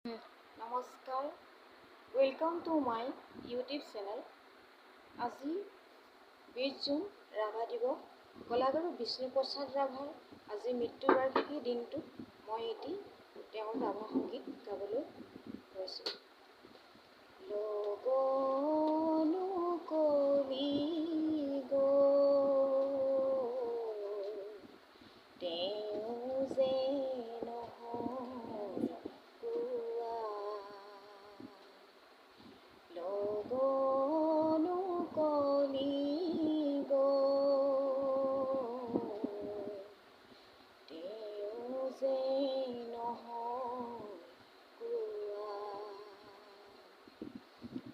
নমস্কাৰ, welcome to my YouTube channel. আজি 20 June Rabha দিৱস। কলাগুৰু বিষ্ণুপ্ৰসাদ ৰাভাৰ আজি মৃত্যুবাৰ্ষিকী দিনটোত মই এটি তেওঁৰ ৰাভা সংগীত গাবলৈ গৈছোঁ। লগনো কলি তেওঁ যে নহয় কোৱা, লগনো কলি তেওঁ যে নহয় কোৱা,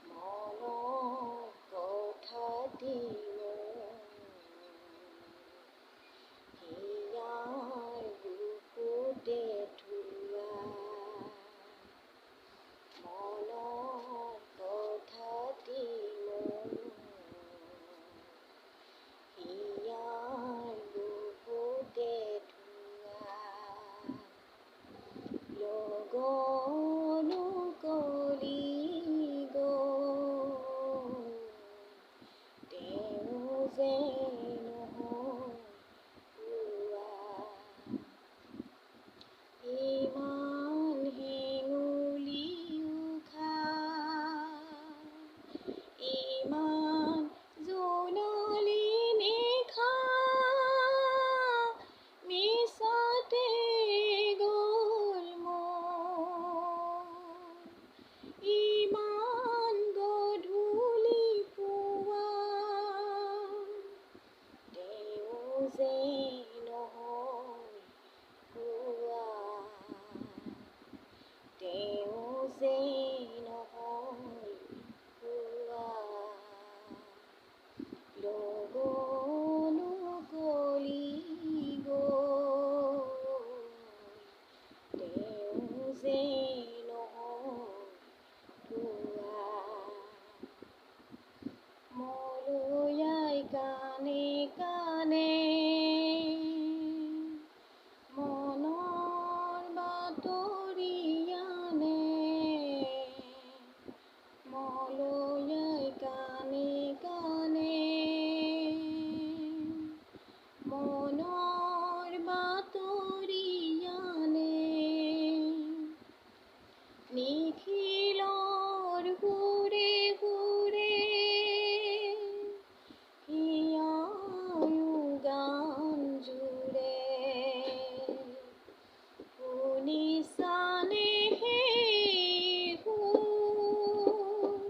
মনৰ কথাটি হিয়াৰ বুকুতে থোৱা, মনৰ কথাটি হিয়াৰ বুকুতে থোৱা, লগনো কলি তেওঁ যে নহয় কোৱা, ইমান হেঙুলি উখা, ইমান জোনালি নিশা, মিছাতে গ'ল মোৰ, ইমান গধূলি পুৱা, তেওঁ যে নহয় কোৱা, তেওঁ যে নহয় কোৱা, লগনো কলি তেওঁ যে নহয় কোৱা, মলয়াই কাণে কাণে মনৰ বাতৰি আনে, মলয়াই কাণে কাণে মনৰ বাতৰি আনে, নিখিলৰ সুৰে সুৰে হিয়ায়ো গান জুৰে, শুনিছানে সেই সুৰ,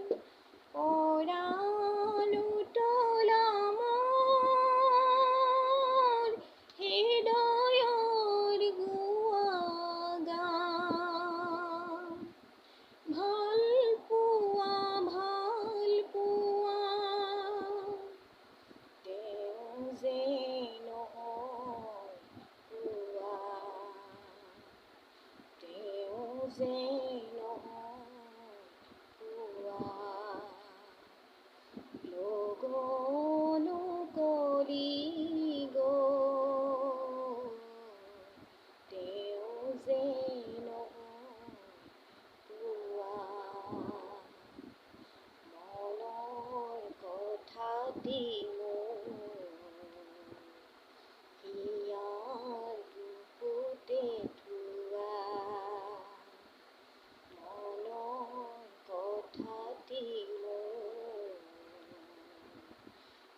পৰাণ উতলা মোৰ হৃদয়ৰ গোৱা গান, ভাল পোৱা তেওঁ যে নহয় কোৱা, তেওঁ যে নহয় কোৱা, লগনো কলি তেওঁ যে নহয় কোৱা, মনৰ কথাটি হিয়াৰ বুকুতে থোৱা, মনৰ কথাটি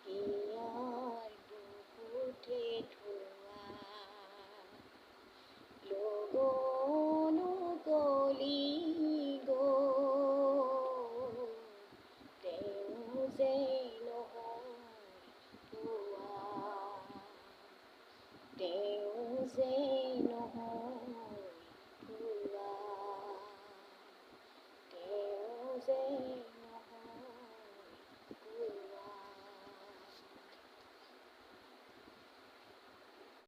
হিয়াৰ বুকুতে থোৱা, লগনো কলি তেওঁ যে নহয় কোৱা, তেওঁ যে নহয় কোৱা, তেওঁ যে